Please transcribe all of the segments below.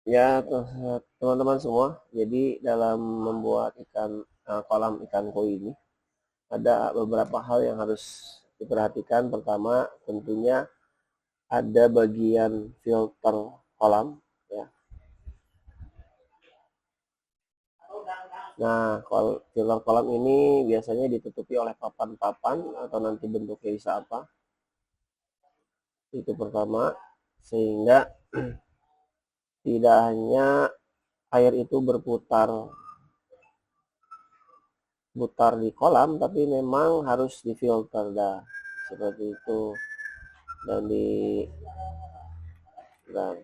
Ya, teman-teman semua, jadi dalam membuat kolam ikan koi ini ada beberapa hal yang harus diperhatikan. Pertama, tentunya ada bagian filter kolam, ya. Nah, filter kolam ini biasanya ditutupi oleh papan-papan atau nanti bentuknya bisa apa. Itu pertama, sehingga tidak hanya air itu berputar putar di kolam, tapi memang harus difilter dah seperti itu. Dan dan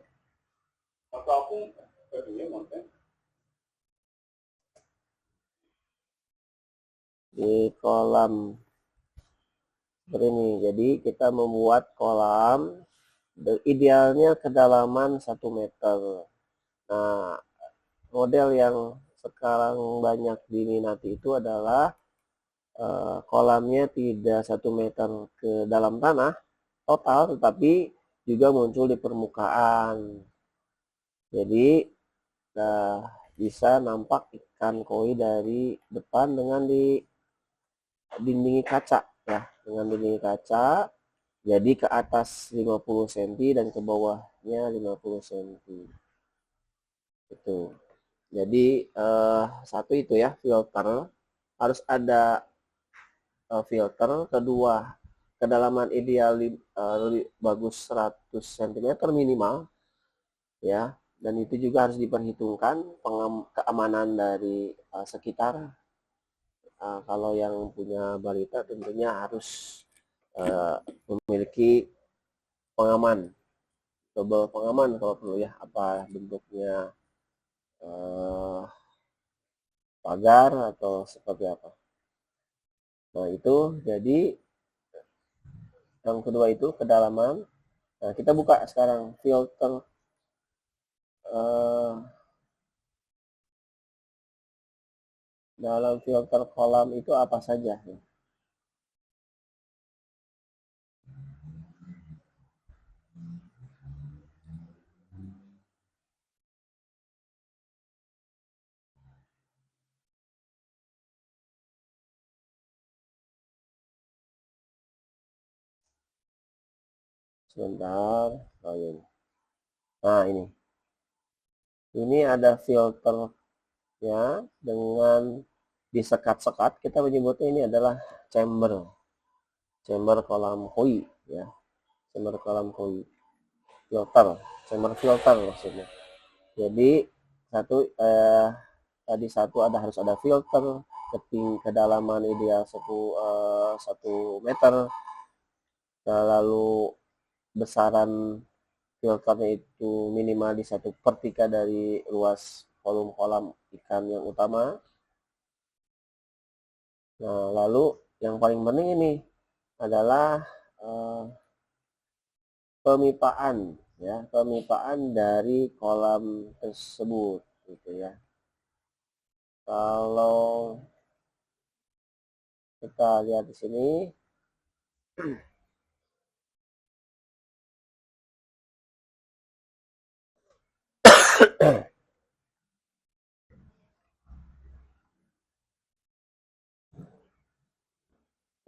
di kolam seperti ini. Jadi kita membuat kolam idealnya kedalaman 1 meter. Nah, model yang sekarang banyak diminati itu adalah kolamnya tidak 1 meter ke dalam tanah total, tetapi juga muncul di permukaan. Jadi bisa nampak ikan koi dari depan dengan dindingi kaca, ya, dengan dindingi kaca. Jadi ke atas 50 cm dan ke bawahnya 50 cm. Itu. Jadi satu itu ya, filter harus ada filter. Kedua, kedalaman ideal bagus 100 cm minimal, ya. Dan itu juga harus diperhitungkan keamanan dari sekitar. Kalau yang punya balita tentunya harus memiliki pengaman, double pengaman kalau perlu, ya, apa bentuknya, eh, pagar atau seperti apa. Nah, itu jadi yang kedua itu kedalaman. Nah, kita buka sekarang filter, eh, dalam filter kolam itu apa saja, ya. Sebentar. Oh, ini. Nah, ini ada filternya dengan disekat-sekat. Kita menyebutnya ini adalah chamber chamber kolam koi, ya, chamber kolam koi, filter, chamber filter maksudnya. Jadi satu tadi harus ada filter, kedalaman ideal 1 meter. Nah, lalu besaran filternya itu minimal di 1/3 dari luas volume kolam ikan yang utama. Nah, lalu yang paling penting ini adalah eh, pemipaan, ya, pemipaan dari kolam tersebut, gitu ya. Kalau kita lihat di sini,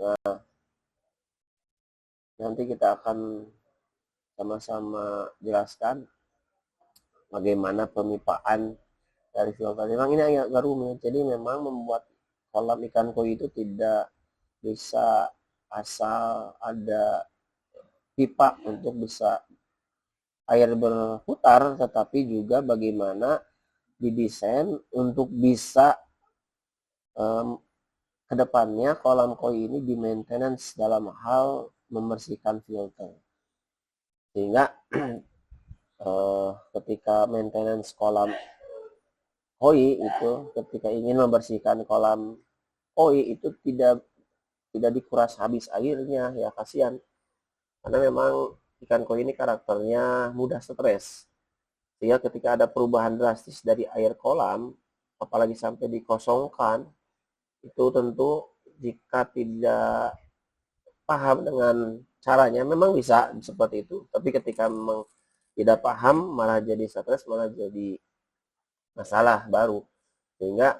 nah, nanti kita akan sama-sama jelaskan bagaimana pemipaan dari filter. Memang ini agak rumit, jadi memang membuat kolam ikan koi itu tidak bisa asal ada pipa untuk bisa air berputar, tetapi juga bagaimana didesain untuk bisa um, kedepannya kolam koi ini di maintenance dalam hal membersihkan filter, sehingga ketika maintenance kolam koi itu, ketika ingin membersihkan kolam koi itu tidak dikuras habis airnya, ya, kasihan, karena memang ikan koi ini karakternya mudah stres, sehingga ketika ada perubahan drastis dari air kolam, apalagi sampai dikosongkan, itu tentu jika tidak paham dengan caranya memang bisa seperti itu, tapi ketika memang tidak paham malah jadi stres, malah jadi masalah baru. Sehingga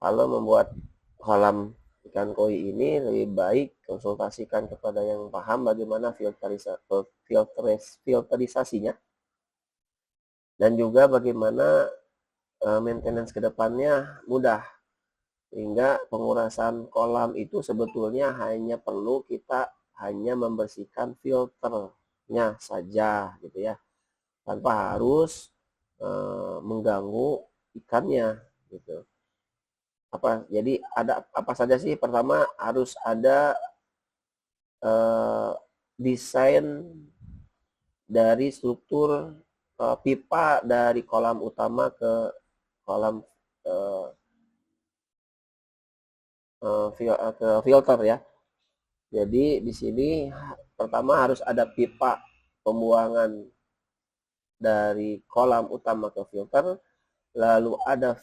kalau membuat kolam ikan koi ini lebih baik konsultasikan kepada yang paham bagaimana filterisasinya dan juga bagaimana maintenance kedepannya mudah, sehingga pengurasan kolam itu sebetulnya hanya perlu kita hanya membersihkan filternya saja gitu ya, tanpa harus mengganggu ikannya gitu. Jadi ada apa saja sih? Pertama harus ada desain dari struktur pipa dari kolam utama ke kolam ke filter ya. Jadi di sini pertama harus ada pipa pembuangan dari kolam utama ke filter, lalu ada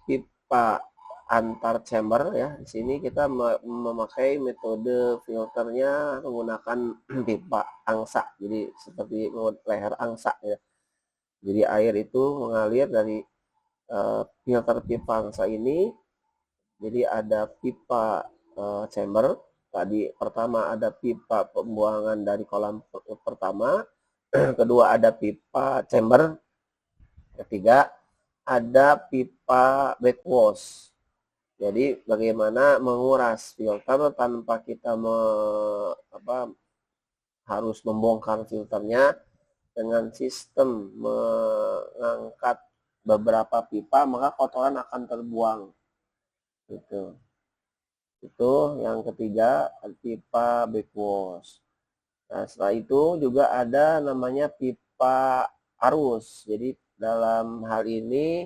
pipa antar chamber ya. Di sini kita memakai metode filternya menggunakan pipa angsa. Jadi seperti leher angsa ya. Jadi air itu mengalir dari filter pipa angsa ini. Jadi ada pipa chamber. Tadi pertama ada pipa pembuangan dari kolam pertama, kedua ada pipa chamber, ketiga ada pipa backwash. Jadi bagaimana menguras filter tanpa kita harus membongkar filternya, dengan sistem mengangkat beberapa pipa maka kotoran akan terbuang. Itu yang ketiga, pipa backwash. Nah, setelah itu juga ada namanya pipa arus. Jadi dalam hal ini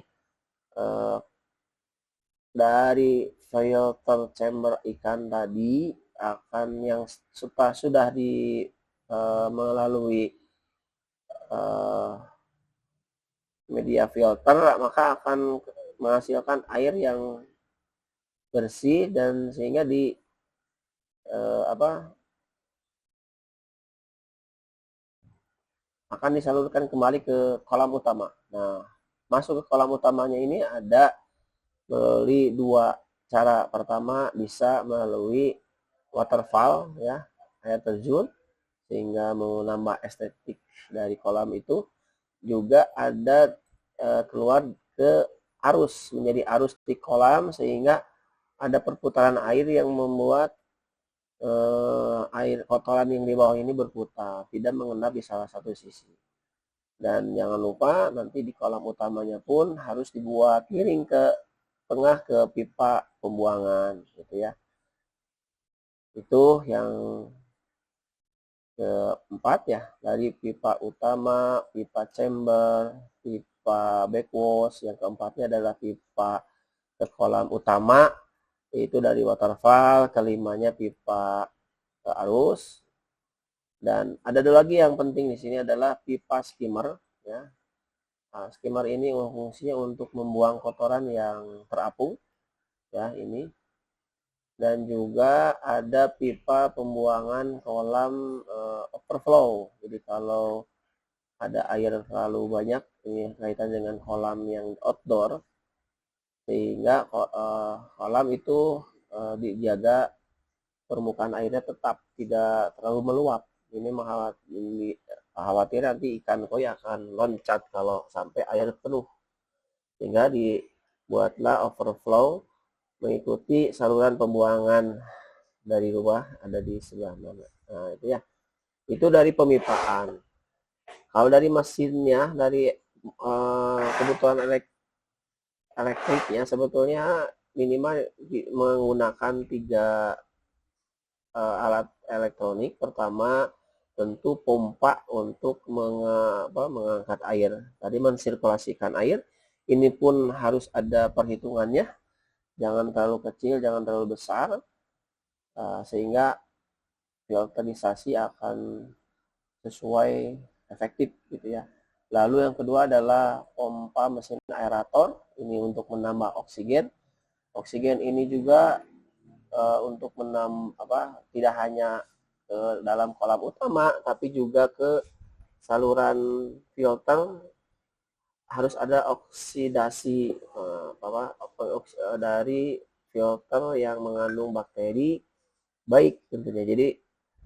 dari filter chamber ikan tadi akan yang sudah melalui media filter, maka akan menghasilkan air yang bersih dan sehingga akan disalurkan kembali ke kolam utama. Nah, masuk ke kolam utamanya ini ada melalui dua cara. Pertama bisa melalui waterfall ya, air terjun, sehingga menambah estetik dari kolam itu. Juga ada keluar ke arus, menjadi arus di kolam, sehingga ada perputaran air yang membuat air kotoran yang di bawah ini berputar, tidak mengendap di salah satu sisi. Dan jangan lupa nanti di kolam utamanya pun harus dibuat miring ke tengah ke pipa pembuangan gitu ya. Itu yang keempat ya, dari pipa utama, pipa chamber, pipa backwash. Yang keempatnya adalah pipa ke kolam utama, itu dari waterfall. Kelimanya pipa ke arus. Dan ada lagi yang penting di sini adalah pipa skimmer ya. Nah, skimmer ini fungsinya untuk membuang kotoran yang terapung ya ini. Dan juga ada pipa pembuangan kolam overflow. Jadi kalau ada air terlalu banyak, ini kaitan dengan kolam yang outdoor, sehingga kolam itu dijaga permukaan airnya tetap tidak terlalu meluap. Ini khawatir nanti ikan koi akan loncat kalau sampai air penuh, sehingga dibuatlah overflow mengikuti saluran pembuangan dari rumah ada di sebelah mana. Nah itu ya, itu dari pemipaan. Kalau dari mesinnya, dari kebutuhan elektriknya, sebetulnya minimal menggunakan 3 alat elektronik. Pertama tentu pompa untuk mengangkat air, tadi mensirkulasikan air. Ini pun harus ada perhitungannya, jangan terlalu kecil, jangan terlalu besar, sehingga filterisasi akan sesuai efektif gitu ya. Lalu yang kedua adalah pompa mesin aerator, ini untuk menambah oksigen. Oksigen ini juga untuk tidak hanya ke dalam kolam utama, tapi juga ke saluran filter harus ada oksidasi dari filter yang mengandung bakteri baik tentunya. Jadi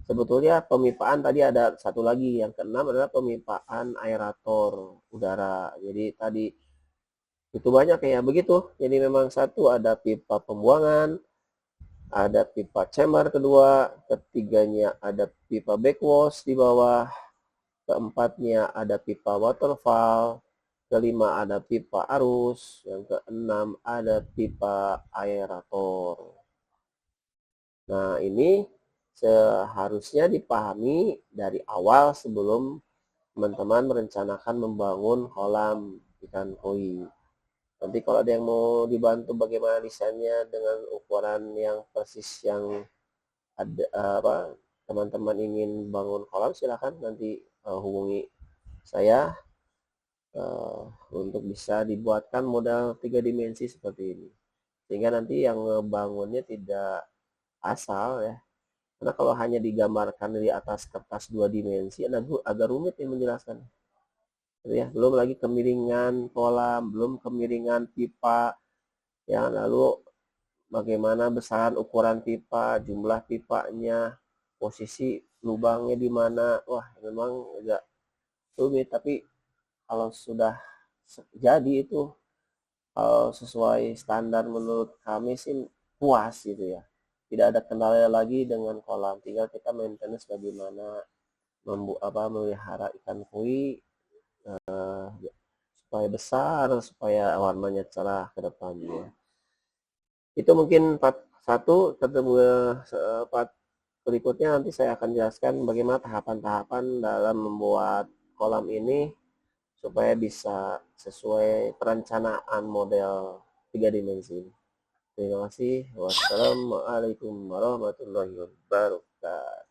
sebetulnya pemipaan tadi ada satu lagi, yang keenam adalah pemipaan aerator udara. Jadi tadi itu banyak ya begitu. Jadi memang satu ada pipa pembuangan, ada pipa chamber kedua, ketiganya ada pipa backwash di bawah, keempatnya ada pipa water valve, kelima ada pipa arus, yang keenam ada pipa aerator. Nah, ini seharusnya dipahami dari awal sebelum teman-teman merencanakan membangun kolam ikan koi. Nanti kalau ada yang mau dibantu bagaimana desainnya dengan ukuran yang persis yang ada teman-teman ingin bangun kolam, silakan nanti hubungi saya untuk bisa dibuatkan model 3 dimensi seperti ini. Sehingga nanti yang bangunnya tidak asal ya. Karena kalau hanya digambarkan di atas kertas 2 dimensi agak rumit yang menjelaskan. Ya, belum lagi kemiringan kolam, belum kemiringan pipa, ya, lalu bagaimana besaran ukuran pipa, jumlah pipanya, posisi lubangnya di mana. Wah, memang agak rumit, tapi kalau sudah jadi itu kalau sesuai standar menurut kami sih puas gitu ya. Tidak ada kendala lagi dengan kolam, tinggal kita maintenance bagaimana memelihara ikan koi supaya besar, supaya warnanya cerah ke depannya. Itu mungkin part berikutnya nanti saya akan jelaskan bagaimana tahapan-tahapan dalam membuat kolam ini supaya bisa sesuai perencanaan model 3 dimensi. Terima kasih. Wassalamualaikum warahmatullahi wabarakatuh.